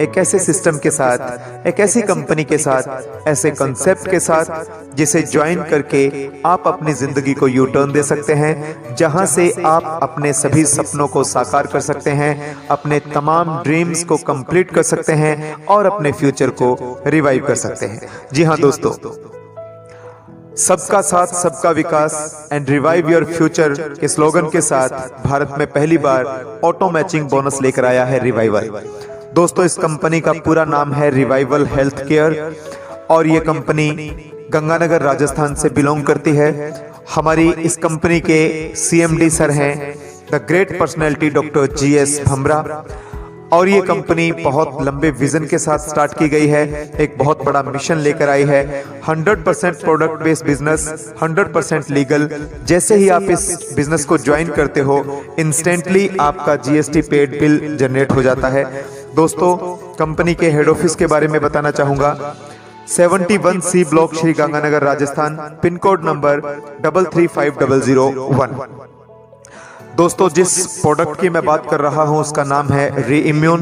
एक ऐसे सिस्टम के साथ, एक ऐसी कंपनी के साथ, ऐसे कॉन्सेप्ट के साथ जिसे ज्वाइन करके आप अपनी जिंदगी को यू टर्न दे सकते हैं, जहां से आप अपने सभी सपनों को साकार कर सकते हैं, अपने तमाम ड्रीम्स को कंप्लीट कर सकते हैं और अपने फ्यूचर को रिवाइव कर सकते हैं। जी हाँ दोस्तों, सबका साथ सबका विकास एंड रिवाइव योर फ्यूचर के स्लोगन के साथ भारत में पहली बार ऑटो मैचिंग बोनस लेकर आया है रिवाइवल। दोस्तों, इस कंपनी का पूरा नाम है रिवाइवल हेल्थ केयर और ये कंपनी गंगानगर राजस्थान से बिलोंग करती है। हमारी इस कंपनी के CMD सर हैं the great personality doctor GS भमरा और ये कंपनी बहुत लंबे विजन के साथ स्टार्ट की गई है, एक बहुत बड़ा मिशन लेकर आई है। 100% प्रोडक्ट बेस्ड बिजनेस, 100% लीगल। जैसे ही आप इस बिजनेस को ज्वाइन करते हो, इंस्टेंटली आपका GST पेड बिल जनरेट हो जाता है। दोस्तों, कंपनी के हेड ऑफिस के बारे में बताना चाहूंगा। 71C block, Shri Ganganagar Rajasthan, pin code number 335001। दोस्तों, जिस प्रोडक्ट की मैं बात कर रहा हूं उसका नाम है रीइम्यून।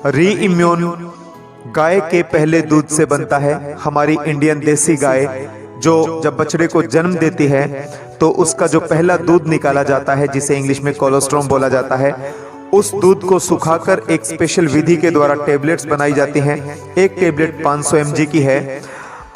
रीइम्यून गाय के पहले दूध से बनता है। हमारी इंडियन देसी गाय जो जब बछड़े को जन्म देती है तो उसका जो पहला दूध निकाला जाता है, जिसे इंग्लिश में कोलोस्ट्रम बोला जाता है, उस दूध को सुखाकर एक स्पेशल विधि के द्वारा टेबलेट्स बनाई जाती हैं। एक टेबलेट 500 mg की है।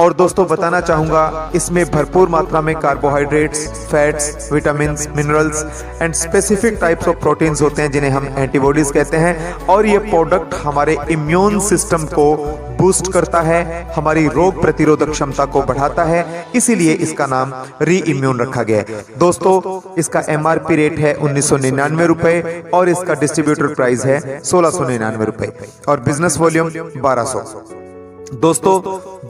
और दोस्तों, बताना चाहूंगा इसमें भरपूर मात्रा में carbohydrates, fats, vitamins, minerals and specific types of proteins होते हैं जिन्हें हम एंटीबॉडीज कहते हैं। और ये प्रोडक्ट हमारे इम्यून सिस्टम को बूस्ट करता है, हमारी रोग प्रतिरोधक क्षमता को बढ़ाता है, इसीलिए इसका नाम रीइम्यून रखा गया है। दोस्तों, इसका MRP रेट है 1999 रुपए और इसका डिस्ट्रीब्यूटर प्राइस है 1699 रुपए और बिजनेस वॉल्यूम 1200। दोस्तों,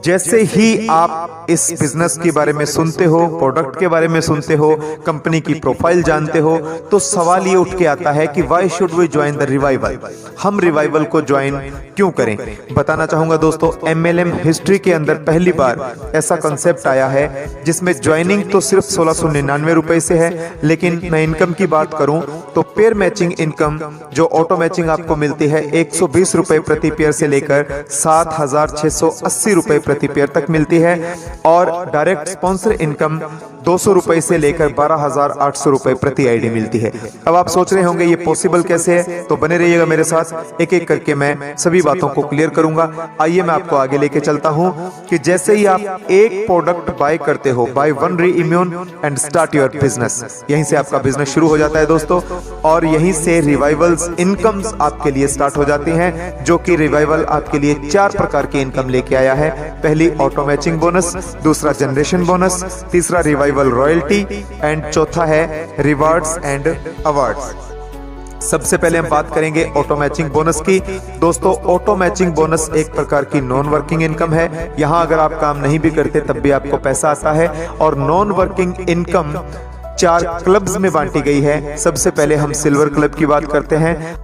जैसे ही आप इस बिजनेस के बारे में सुनते हो, प्रोडक्ट के बारे में सुनते हो, कंपनी की प्रोफाइल जानते हो, तो सवाल ये उठ के आता है कि why should we join the revival. हम रिवाइवल को ज्वाइन क्यों करें? बताना चाहूंगा दोस्तों, MLM हिस्ट्री के अंदर पहली बार ऐसा कंसेप्ट आया है जिसमें ज्वाइनिंग तो सिर्फ 1699 रुपए से है, लेकिन मैं इनकम की बात करूं तो पेयर मैचिंग इनकम जो ऑटो मैचिंग आपको मिलती है 120 रुपए प्रति पेयर से लेकर 7680 रुपए प्रति पेयर तक मिलती है और डायरेक्ट स्पॉन्सर इनकम 200 रुपए से लेकर 12,800 रुपए प्रति आईडी मिलती है। अब आप सोच रहे होंगे ये पॉसिबल कैसे है, तो बने रहिएगा मेरे साथ, एक एक करके मैं सभी बातों को क्लियर करूंगा। आइए मैं आपको आगे लेके चलता हूं कि जैसे ही आप एक प्रोडक्ट बाय करते हो, buy one reimmune and start your business, यहीं से आपका बिजनेस शुरू हो जाता है दोस्तों। और यहीं से रिवाइवल्स इनकम्स आपके लिए स्टार्ट हो जाती हैं, जो कि रिवाइवल आपके लिए 4 प्रकार की इनकम लेके आया है। पहली ऑटो मैचिंग बोनस, दूसरा जनरेशन बोनस, तीसरा रिवाइवल रॉयल्टी एंड चौथा है रिवार्ड्स एंड अवार्ड्स। सबसे पहले हम बात करेंगे ऑटो मैचिंग बोनस की। दोस्तों, ऑटो मैचिंग बोनस एक प्रकार की नॉन वर्किंग इनकम है। यहां अगर आप काम नहीं भी करते तब भी आपको पैसा आता है और नॉन वर्किंग इनकम 4 क्लब्स में बांटी गई है। सबसे पहले हम सिल्वर क्लब की बात करते हैं।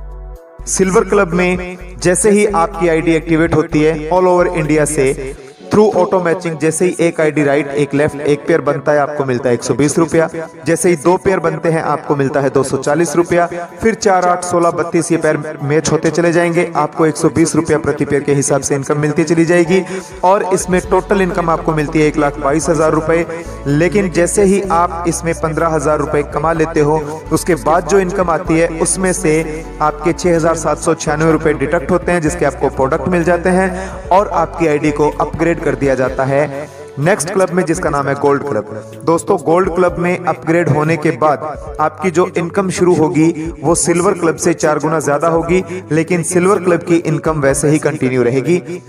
सिल्वर क्लब में जैसे ही आपकी आईडी एक्टिवेट होती है, ऑल ओवर इंडिया से थ्रू ऑटो मैचिंग, जैसे ही एक आईडी राइट एक लेफ्ट एक पेयर बनता है आपको मिलता है 120 रुपया। जैसे ही 2 पेयर बनते हैं आपको मिलता है 240 रुपया। फिर 4, 8, 16, 32 ये पेयर मैच होते चले जाएंगे, आपको 120 रुपया प्रति पेयर के हिसाब से इनकम मिलती चली जाएगी और इसमें टोटल इनकम आपको मिलती है 1,22,000 रुपए। लेकिन जैसे ही आप इसमें 15,000 रुपए कमा लेते हो, उसके बाद जो इनकम आती है उसमें से आपके 6,796 रुपए डिडक्ट होते हैं, जिसके आपको प्रोडक्ट मिल जाते हैं और आपकी आईडी को अपग्रेड कर दिया जाता है नेक्स्ट क्लब में, जिसका नाम है गोल्ड क्लब। दोस्तों, गोल्ड क्लब में अपग्रेड होने के बाद आपकी जो इनकम शुरू होगी वो सिल्वर क्लब से 4 गुना ज्यादा होगी, लेकिन सिल्वर क्लब की इनकम वैसे ही कंटिन्यू रहेगी।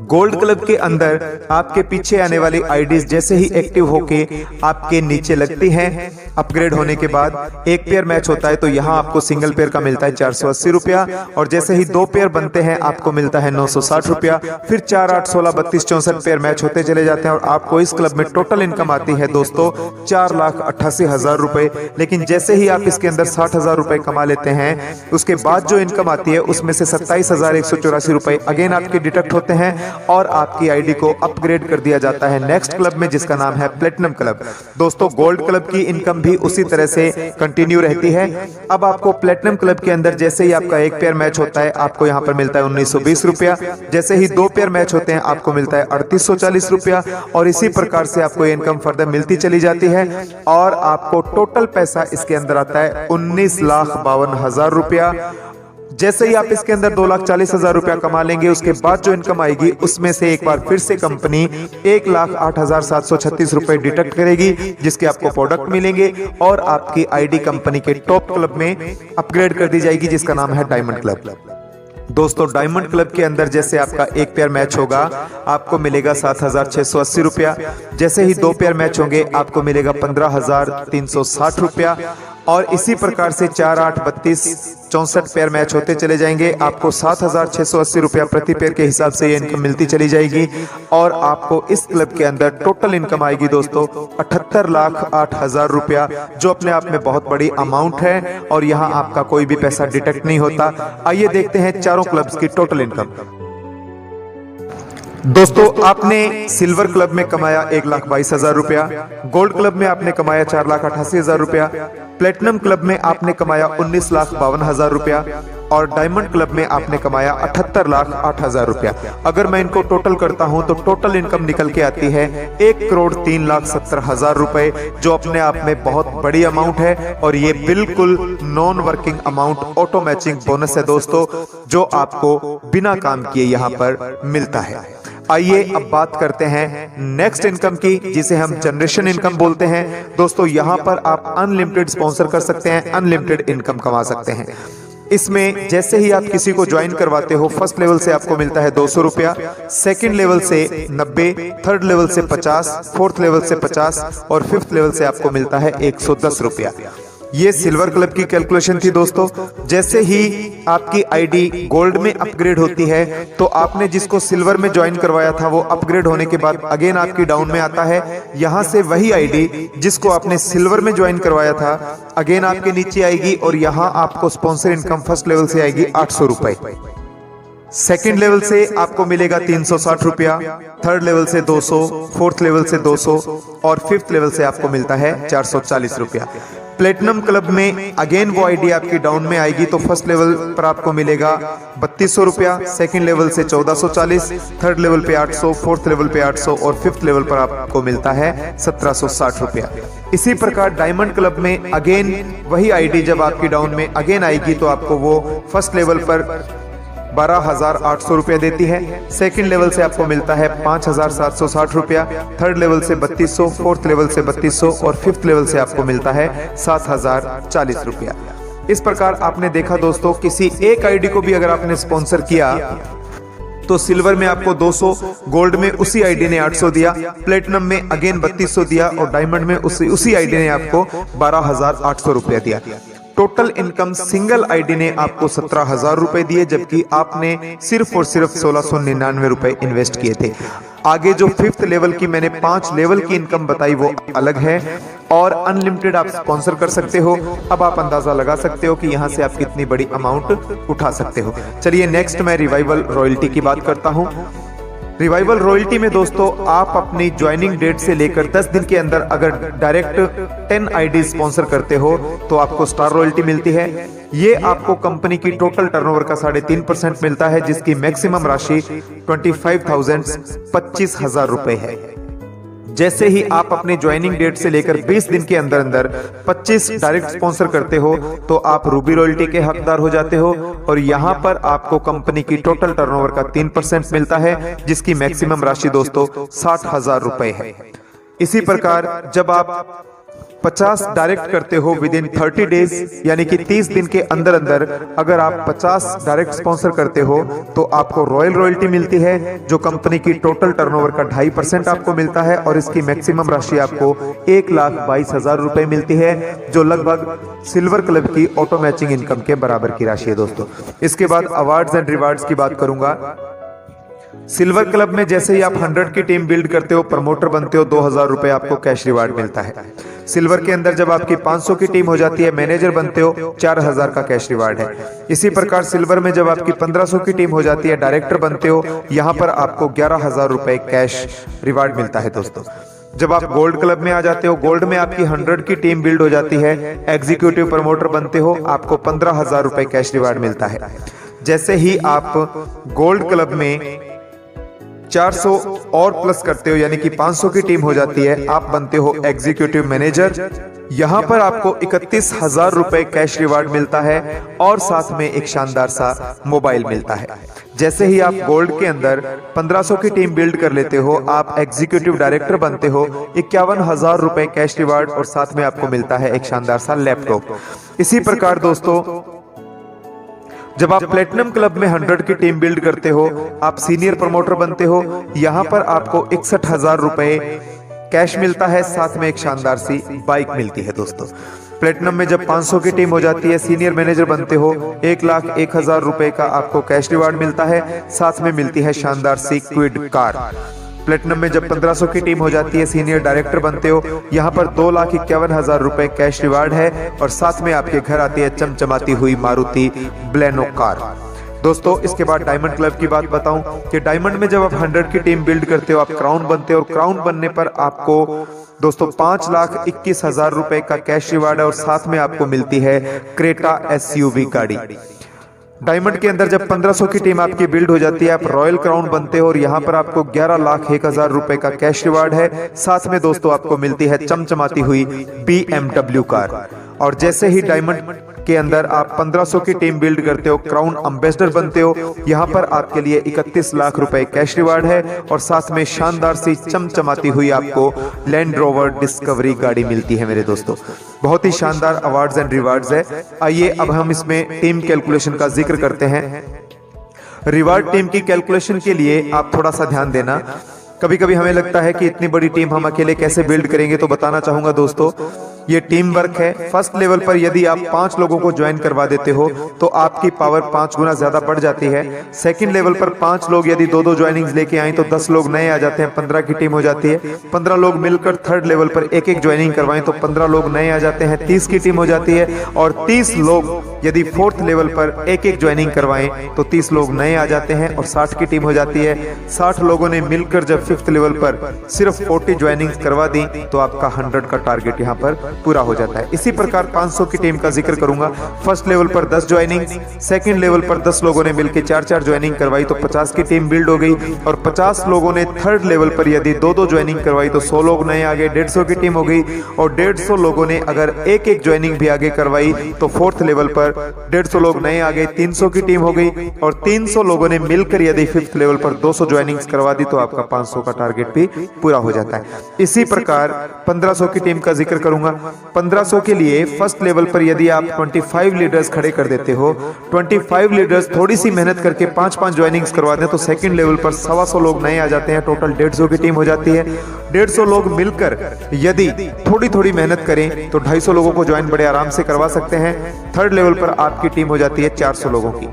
गोल्ड क्लब के अंदर आपके पीछे आने वाली आईडीज जैसे ही एक्टिव होके आपके नीचे लगती हैं, अपग्रेड होने के बाद एक पेयर मैच होता है तो यहाँ आपको सिंगल पेयर का मिलता है 480 रुपया और जैसे ही 2 पेयर बनते हैं आपको मिलता है 960 रुपया। फिर 4, 8, 16, 32, 64 पेयर मैच होते चले जाते हैं और आपको इस क्लब में टोटल इनकम आती है दोस्तों 4,88,000 रुपए। लेकिन जैसे ही आप इसके अंदर 60,000 रुपए कमा लेते हैं, उसके बाद जो इनकम आती है उसमें से 27,184 रुपए अगेन आपके डिडक्ट होते हैं और आपकी आईडी को अपग्रेड कर दिया जाता है नेक्स्ट क्लब में, जिसका नाम है प्लेटिनम क्लब। दोस्तों गोल्ड क्लब की इनकम भी उसी तरह से कंटिन्यू रहती है। अब आपको प्लेटिनम क्लब के अंदर जैसे ही आपका एक पेयर मैच होता है आपको यहाँ पर मिलता है 1920 रुपया, जैसे ही 2 पेयर मैच होते हैं आपको मिलता है 3840 रुपया, और इसी प्रकार से आपको इनकम फर्दर मिलती चली जाती है। और आपको टोटल पैसा इसके अंदर आता है 19,52,000 रुपया। जैसे ही आप इसके अंदर 2,40,000 रुपया कमा लेंगे, उसके बाद जो इनकम आएगी उसमें से एक बार फिर से कंपनी 1,08,736 रुपए डिडक्ट करेगी, जिसके आपको प्रोडक्ट मिलेंगे और आपकी आईडी कंपनी के टॉप क्लब में अपग्रेड कर दी जाएगी, जिसका नाम है डायमंड क्लब। दोस्तों डायमंड क्लब के अंदर जैसे आपका एक पेयर मैच होगा आपको मिलेगा 7,680 रुपया, जैसे ही 2 पेयर मैच होंगे आपको मिलेगा 15,360 रुपया, और इसी प्रकार से 4, 8, 32, 64 पेयर मैच होते चले जाएंगे। आपको 7,680 रुपया प्रति पेयर के हिसाब से ये इनकम मिलती चली जाएगी, और आपको इस क्लब के अंदर टोटल इनकम आएगी दोस्तों 78,08,000 रुपया, जो अपने आप में बहुत बड़ी अमाउंट है, और यहाँ आपका कोई भी पैसा डिडक्ट नहीं होता। आइए देखते हैं चारों क्लब्स की टोटल इनकम। दोस्तों आपने सिल्वर क्लब में कमाया 1,22,000 रुपया, गोल्ड क्लब में आपने कमाया 4,88,000 रुपया, प्लेटिनम क्लब में आपने कमाया 19,52,000 रुपया, और डायमंड क्लब में आपने कमाया 78,08,000 रुपया। अगर मैं इनको टोटल करता हूं तो टोटल इनकम निकल के आती है 1,03,70,000 रुपए, जो अपने आप में बहुत बड़ी अमाउंट है, और ये बिल्कुल non working amount auto matching bonus है दोस्तों, जो आपको बिना काम किए यहां पर मिलता है। आइए अब बात करते हैं नेक्स्ट इनकम की, जिसे हम जनरेशन इनकम बोलते हैं। दोस्तों यहां पर आप अनलिमिटेड स्पॉन्सर कर सकते हैं, अनलिमिटेड इनकम कमा सकते हैं। इसमें जैसे ही आप किसी को ज्वाइन करवाते हो, फर्स्ट लेवल से आपको मिलता है 200 रुपया, सेकंड लेवल से 90, थर्ड लेवल से 50, फोर्थ लेवल से 50, और फिफ्थ लेवल से आपको मिलता है 110 रुपया। ये सिल्वर क्लब की कैलकुलेशन थी दोस्तों। जैसे ही आपकी आईडी गोल्ड में अपग्रेड होती है तो आपने जिसको सिल्वर में ज्वाइन करवाया था वो अपग्रेड होने के बाद अगेन आपकी डाउन में आता है। यहां से वही आईडी जिसको आपने सिल्वर में ज्वाइन करवाया था अगेन आपके नीचे आएगी, और यहां आपको स्पॉन्सर इनकम फर्स्ट लेवल से आएगी 800 रुपए, सेकेंड लेवल से आपको मिलेगा 360 रुपया, थर्ड लेवल से 200, फोर्थ लेवल से 200, और फिफ्थ लेवल से आपको मिलता है 440 रुपया। प्लेटिनम क्लब में अगेन वो आईडी आपकी डाउन में आएगी, तो फर्स्ट लेवल पर आपको मिलेगा 3200 रुपया, सेकेंड लेवल से 1440, थर्ड लेवल पे 800, फोर्थ लेवल पे 800, और फिफ्थ लेवल पर आपको मिलता है 1760 रुपया। इसी प्रकार डायमंड क्लब में अगेन वही आईडी जब आपकी डाउन में अगेन आएगी तो आपको वो फर्स्ट लेवल पर 12,800 रुपया देती है, सेकंड लेवल से आपको मिलता है 5,760 रुपया, थर्ड लेवल से 3200, फोर्थ लेवल से 3200, और फिफ्थ लेवल से आपको मिलता है 7,040 रुपया। इस प्रकार आपने देखा दोस्तों, किसी एक आईडी को भी अगर आपने स्पॉन्सर किया तो सिल्वर में आपको 200, गोल्ड में उसी आईडी ने 800 दिया, प्लेटिनम में अगेन 3200 दिया, और डायमंड में उसी आईडी ने आपको 12,800 रुपया दिया। टोटल इनकम सिंगल आईडी ने आपको 17,000 रुपए दिए, जबकि आपने सिर्फ और सिर्फ 1,699 रुपए इन्वेस्ट किए थे। आगे जो फिफ्थ लेवल की मैंने 5 लेवल की इनकम बताई वो अलग है, और अनलिमिटेड आप स्पॉन्सर कर सकते हो। अब आप अंदाजा लगा सकते हो कि यहाँ से आप कितनी बड़ी अमाउंट उठा सकते हो। चलिए नेक्स्ट मैं रिवाइवल रॉयल्टी की बात करता हूँ। रिवाइवल रॉयल्टी में दोस्तों आप अपनी ज्वाइनिंग डेट से लेकर 10 दिन के अंदर अगर डायरेक्ट 10 आईडी स्पॉन्सर करते हो तो आपको स्टार रॉयल्टी मिलती है। ये आपको कंपनी की टोटल टर्नओवर का 3.5% मिलता है, जिसकी मैक्सिमम राशि 25,000 रुपए है। जैसे ही आप अपने ज्वाइनिंग डेट से लेकर 20 दिन के अंदर अंदर 25 डायरेक्ट स्पॉन्सर करते हो तो आप रूबी रॉयल्टी के हकदार हो जाते हो, और यहाँ पर आपको कंपनी की टोटल टर्नओवर का 3% मिलता है, जिसकी मैक्सिमम राशि दोस्तों 60,000 रुपए है। इसी प्रकार जब आप 50 डायरेक्ट करते हो विद इन 30 डेज, यानी कि 30 दिन के अंदर अंदर अगर आप 50 डायरेक्ट स्पॉन्सर करते हो तो आपको रॉयल रॉयल्टी मिलती है, जो कंपनी की टोटल टर्नओवर का 2.5% आपको मिलता है, और इसकी मैक्सिमम राशि आपको 1,22,000 रुपए मिलती है, जो लगभग सिल्वर क्लब की ऑटो मैचिंग इनकम के बराबर की राशि है दोस्तों। इसके बाद अवार्ड्स एंड रिवार्ड्स की बात करूंगा। सिल्वर क्लब में जैसे ही आप 100 की टीम बिल्ड करते हो, प्रमोटर बनते हो, 2000 रुपए आपको कैश रिवार्ड मिलता है। सिल्वर के अंदर जब आपकी 500 की टीम हो जाती है, मैनेजर बनते हो, 4000 का कैश रिवार्ड है। इसी प्रकार सिल्वर में जब आपकी 1500 की टीम हो जाती है, डायरेक्टर बनते हो, यहाँ पर आपको 11000 रुपए कैश रिवार्ड मिलता है दोस्तों। जब आप गोल्ड क्लब में आ जाते हो, गोल्ड में आपकी 100 की टीम बिल्ड हो जाती है, एग्जीक्यूटिव प्रमोटर बनते हो, आपको 15000 रुपए कैश रिवार्ड मिलता है। जैसे ही आप गोल्ड क्लब में 400 और प्लस करते हो, यानी कि 500 की टीम हो जाती है, आप बनते हो एग्जीक्यूटिव मैनेजर। यहां पर आपको 31,000 रुपए कैश रिवार्ड मिलता है और साथ में एक शानदार सा मोबाइल मिलता है। जैसे ही आप गोल्ड के अंदर 1500 की टीम बिल्ड कर लेते हो, आप एग्जीक्यूटिव डायरेक्टर बनते हो, 51,000 रुपए कैश रिवार्ड और साथ में आपको मिलता है एक शानदार सा लैपटॉप। इसी प्रकार दोस्तों, जब आप प्लेटिनम क्लब में 100 की टीम बिल्ड करते हो, आप सीनियर प्रमोटर बनते हो, यहां पर आपको 61,000 रुपए कैश मिलता है, साथ में एक शानदार सी बाइक मिलती है दोस्तों। प्लेटिनम में जब 500 की टीम हो जाती है, सीनियर मैनेजर बनते हो, 1,01,000 रुपए का आपको कैश रिवार्ड मिलता है, साथ में मिलती है शानदार सी क्विड कार। प्लेटिनम में जब 1500 की टीम हो जाती है, सीनियर डायरेक्टर बनते हो, यहाँ पर 2,51,000 रुपए कैश रिवार्ड है और साथ में आपके घर आती है चमचमाती हुई मारुति बलेनो कार। दोस्तों, इसके बाद डायमंड क्लब की बात बताऊं कि डायमंड में जब आप 100 की टीम बिल्ड करते हो, आप क्राउन बनते हो और क्राउन बनने पर आपको दोस्तों 5,21,000 रुपए का कैश रिवार्ड है और साथ में आपको मिलती है क्रेटा SUV गाड़ी। डायमंड के अंदर जब 1500 की टीम आपकी बिल्ड हो जाती है, आप रॉयल क्राउन बनते हो और यहाँ पर आपको 11,01,000 रुपए का कैश रिवार्ड है, साथ में दोस्तों आपको मिलती है चमचमाती हुई BMW कार। और जैसे ही डायमंड के अंदर आप 1500 की टीम बिल्ड करते हो, क्राउन एम्बेसडर बनते हो, यहाँ पर आपके लिए 31 लाख रुपए कैश रिवार्ड है और साथ में शानदार सी चमचमाती हुई आपको लैंड रोवर डिस्कवरी गाड़ी मिलती है मेरे दोस्तों। बहुत ही शानदार अवार्ड्स एंड रिवार्ड्स है। आइए अब हम इसमें टीम कैलकुलेशन का जिक्र करते हैं। रिवार्ड टीम की कैलकुलेशन के लिए आप थोड़ा सा ध्यान देना। कभी कभी हमें लगता है कि इतनी बड़ी टीम हम अकेले कैसे बिल्ड करेंगे, तो बताना चाहूंगा दोस्तों, ये टीम वर्क है। फर्स्ट लेवल पर यदि आप 5 लोगों को ज्वाइन करवा देते हो तो आपकी पावर 5 गुना ज्यादा बढ़ जाती है। सेकंड लेवल पर 5 लोग यदि 2-2 ज्वाइनिंग्स लेके आए तो 10 लोग नए आ जाते हैं, 15 की टीम हो जाती है। 15 लोग मिलकर थर्ड लेवल पर 1-1 ज्वाइनिंग करवाएं तो 15 लोग नए आ जाते हैं, 30 की टीम हो जाती है। और 30 लोग यदि फोर्थ लेवल पर 1-1 ज्वाइनिंग करवाएं तो 30 लोग नए आ जाते हैं और 60 की टीम हो जाती है। 60 लोगों ने मिलकर जब 5th लेवल पर सिर्फ 40 ज्वाइनिंग्स करवा दी तो आपका 100 का टारगेट यहाँ पर पूरा हो जाता है। इसी प्रकार 500 की टीम का जिक्र करूंगा। फर्स्ट लेवल पर 10 ज्वाइनिंग, सेकंड लेवल पर 10 लोगों ने मिलकर 4-4 ज्वाइनिंग करवाई तो 50 की टीम बिल्ड हो गई। और 50 लोगों ने थर्ड लेवल पर यदि 2-2 ज्वाइनिंग करवाई तो 100 लोग नए आ गए, 150 की टीम हो गई। और 150 लोगों ने अगर 1-1 ज्वाइनिंग भी आगे करवाई तो फोर्थ लेवल पर 150 लोग नए आ गए, 300 की टीम हो गई। और 300 लोगों ने मिलकर यदि 5th लेवल पर 200 ज्वाइनिंग्स करवा दी तो आपका 500 का टारगेट भी पूरा हो जाता है। इसी प्रकार 1500 की टीम का जिक्र करूंगा। 1500 के लिए फर्स्ट लेवल पर यदि आप 25 लीडर्स खड़े कर देते हो, 25 लीडर्स थोड़ी सी मेहनत करके 5-5 ज्वाइनिंग्स करवा दें तो सेकंड लेवल पर 125 लोग नए आ जाते हैं, टोटल 150 की टीम हो जाती है। 150 लोग मिलकर यदि थोड़ी थोड़ी मेहनत करें तो 250 लोगों को ज्वाइन बड़े आराम से करवा सकते हैं। थर्ड लेवल पर आपकी टीम हो जाती है 400 लोगों की।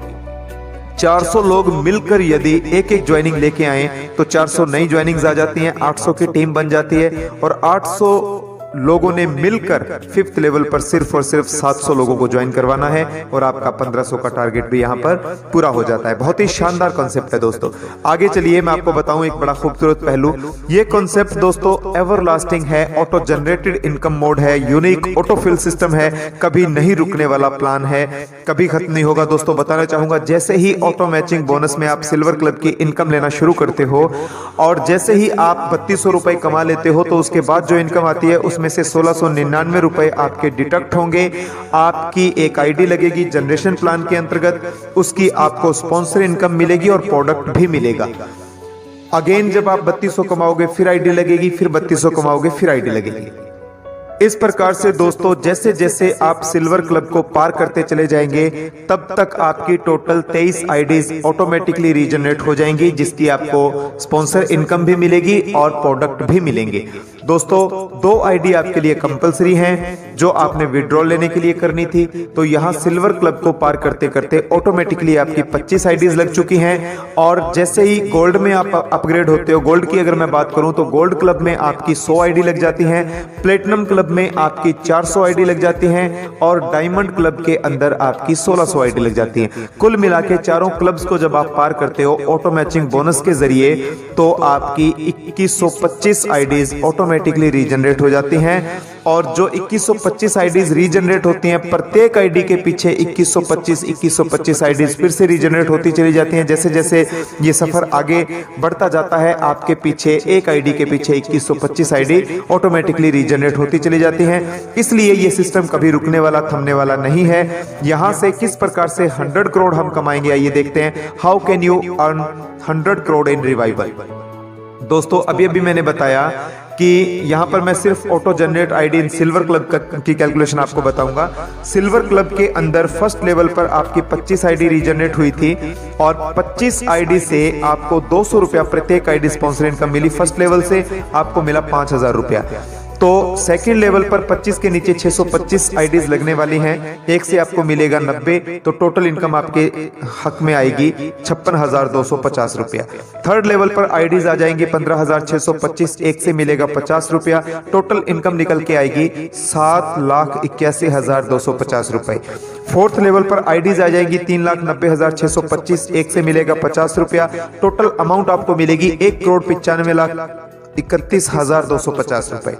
400 लोग मिलकर यदि 1-1 ज्वाइनिंग लेके आए तो 400 नई ज्वाइनिंग्स आ जाती हैं, 800 की टीम बन जाती है। और 800 लोगों ने मिलकर 5th लेवल पर सिर्फ और सिर्फ 700 लोगों को ज्वाइन करवाना है और आपका 1500 का टारगेट भी यहां पर पूरा हो जाता है। बहुत ही शानदार कॉन्सेप्ट है दोस्तों। आगे चलिए मैं आपको बताऊं एक बड़ा खूबसूरत पहलू। ये कॉन्सेप्ट दोस्तों एवरलास्टिंग है, ऑटो जनरेटेड इनकम मोड है, यूनिक ऑटोफिल सिस्टम है, कभी नहीं रुकने वाला प्लान है, कभी खत्म नहीं होगा दोस्तों। बताना चाहूंगा, जैसे ही ऑटो मैचिंग बोनस में आप सिल्वर क्लब की इनकम लेना शुरू करते हो और जैसे ही आप 3200 रुपए कमा लेते हो तो उसके बाद जो इनकम आती है उसमें से 1699 रुपए आपके डिडक्ट होंगे। आपकी एक आईडी लगेगी जनरेशन प्लान के अंतर्गत, उसकी आपको स्पॉन्सर इनकम मिलेगी और प्रोडक्ट भी मिलेगा। अगेन जब आप 3200 कमाओगे फिर आईडी लगेगी, फिर 3200 कमाओगे फिर आईडी लगेगी। इस प्रकार से दोस्तों जैसे जैसे आप सिल्वर क्लब को पार करते चले जाएंगे तब तक आपकी टोटल 23 आईडीज ऑटोमेटिकली रीजनरेट हो जाएंगी, जिसकी आपको स्पॉन्सर इनकम भी मिलेगी और प्रोडक्ट भी मिलेंगे। दोस्तों 2 आईडी आपके लिए कंपलसरी हैं जो आपने विड्रॉल लेने के लिए करनी थी। तो यहाँ सिल्वर क्लब को पार करते करते ऑटोमेटिकली आपकी 25 आईडीज लग चुकी हैं। और जैसे ही गोल्ड में आप अपग्रेड होते हो, गोल्ड की अगर मैं बात करूं तो गोल्ड क्लब में आपकी 100 आईडी लग जाती हैं, प्लेटिनम क्लब में आपकी 400 आईडी लग जाती हैं और डायमंड क्लब के अंदर आपकी 1600 आईडी लग जाती हैं। कुल मिला के चारों क्लब्स को जब आप पार करते हो ऑटो मैचिंग बोनस के जरिए, तो आपकी 2125 आईडीज ऑटोमेटिकली रीजनरेट हो जाती हैं। और जो 2125 आईडीज रीजनरेट होती हैं, प्रत्येक आईडी के पीछे 2125 आईडीज फिर से रीजनरेट होती चली जाती हैं। जैसे जैसे ये सफर आगे बढ़ता जाता है, आपके पीछे एक आईडी के पीछे 2125 आईडी ऑटोमेटिकली रीजनरेट होती चली जाती हैं। इसलिए ये सिस्टम कभी रुकने वाला, थमने वाला नहीं है। यहां से किस प्रकार से 100 करोड़ हम कमाएंगे, आइए देखते हैं। How can you earn 100 crore in revival. दोस्तों अभी अभी मैंने बताया कि यहां पर मैं सिर्फ ऑटो जनरेट आईडी इन सिल्वर क्लब की कैलकुलेशन आपको बताऊंगा। सिल्वर क्लब के अंदर फर्स्ट लेवल पर आपकी 25 आईडी रीजनरेट हुई थी और 25 आईडी से आपको 200 रुपया प्रत्येक आईडी स्पॉन्सर इनकम मिली। फर्स्ट लेवल से आपको मिला 5000 रुपया। तो सेकंड लेवल पर 25 के नीचे 625 आईडीज लगने वाली हैं, एक से आपको मिलेगा 90, तो टोटल इनकम आपके हक में आएगी 56,250 रुपया। थर्ड लेवल पर आईडीज आ जाएंगी 15,625, एक से मिलेगा 50 रुपया, टोटल इनकम निकल के आएगी 7,81,250 रुपए। फोर्थ लेवल पर आईडीज आ जाएगी 3,90,625, एक से मिलेगा 50 रुपया, टोटल अमाउंट आपको मिलेगी 1,95,31,250 रुपए।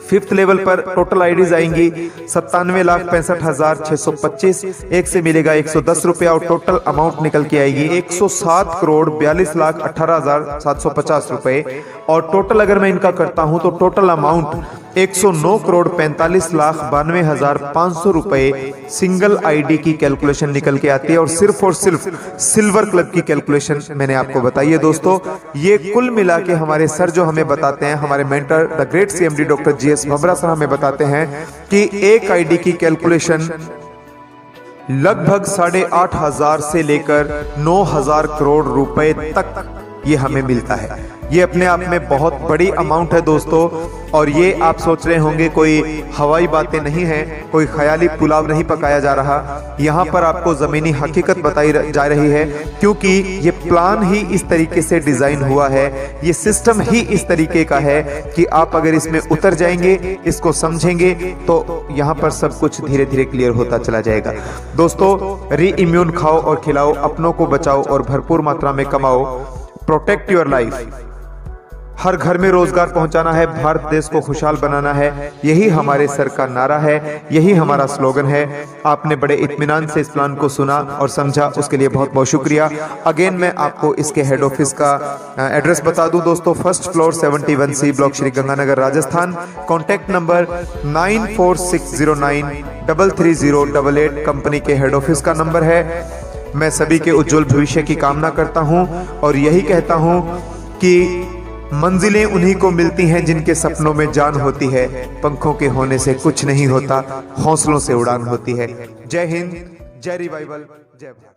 फिफ्थ लेवल पर टोटल आईडीज आएंगी 97,65,625, एक से मिलेगा 110 रुपया और टोटल अमाउंट निकल के आएगी 107,42,18,750 रुपए। और टोटल अगर मैं इनका करता हूं तो टोटल अमाउंट 109,45,92,500 रुपए सिंगल आईडी की कैलकुलेशन निकल के आती है। और सिर्फ सिल्वर क्लब की कैलकुलेशन मैंने आपको बताई है। दोस्तों ये कुल मिला के हमारे सर जो हमें बताते हैं, हमारे mentor the great CMD doctor GS Bhabra sir हमें बताते हैं कि एक आईडी की कैलकुलेशन लगभग 8,500 से लेकर 9,000 करोड़ रुपए तक ये हमें मिलता है। ये अपने आप में बहुत बड़ी अमाउंट है दोस्तों। और ये आप सोच रहे होंगे कोई हवाई बातें नहीं हैं, कोई ख्याली पुलाव नहीं पकाया जा रहा। यहाँ पर आपको जमीनी हकीकत बताई जा रही है, क्योंकि ये प्लान ही इस तरीके से डिजाइन हुआ है, ये सिस्टम ही इस तरीके का है कि आप अगर इसमें उतर जाएंगे, इसको समझेंगे, तो यहाँ पर सब कुछ धीरे धीरे क्लियर होता चला जाएगा। दोस्तों री इम्यून खाओ और खिलाओ, अपनों को बचाओ और भरपूर मात्रा में कमाओ। Protect your life. हर घर में रोजगार पहुंचाना है, भारत देश को खुशहाल बनाना है, यही हमारे सर का नारा है, यही हमारा स्लोगन है। आपने बड़े इत्मीनान से इस प्लान को सुना और समझा, उसके लिए बहुत बहुत शुक्रिया। अगेन मैं आपको इसके हेड ऑफिस का एड्रेस बता दूं दोस्तों, first floor 71C block Shri Ganganagar Rajasthan. Contact number 9460933088 company के हेड ऑफिस का नंबर है। मैं सभी के उज्जवल भविष्य की कामना करता हूं और यही कहता हूं कि मंजिलें उन्हीं को मिलती हैं जिनके सपनों में जान होती है। पंखों के होने से कुछ नहीं होता, हौसलों से उड़ान होती है। जय हिंद, जय रिवाइवल, जय भारत।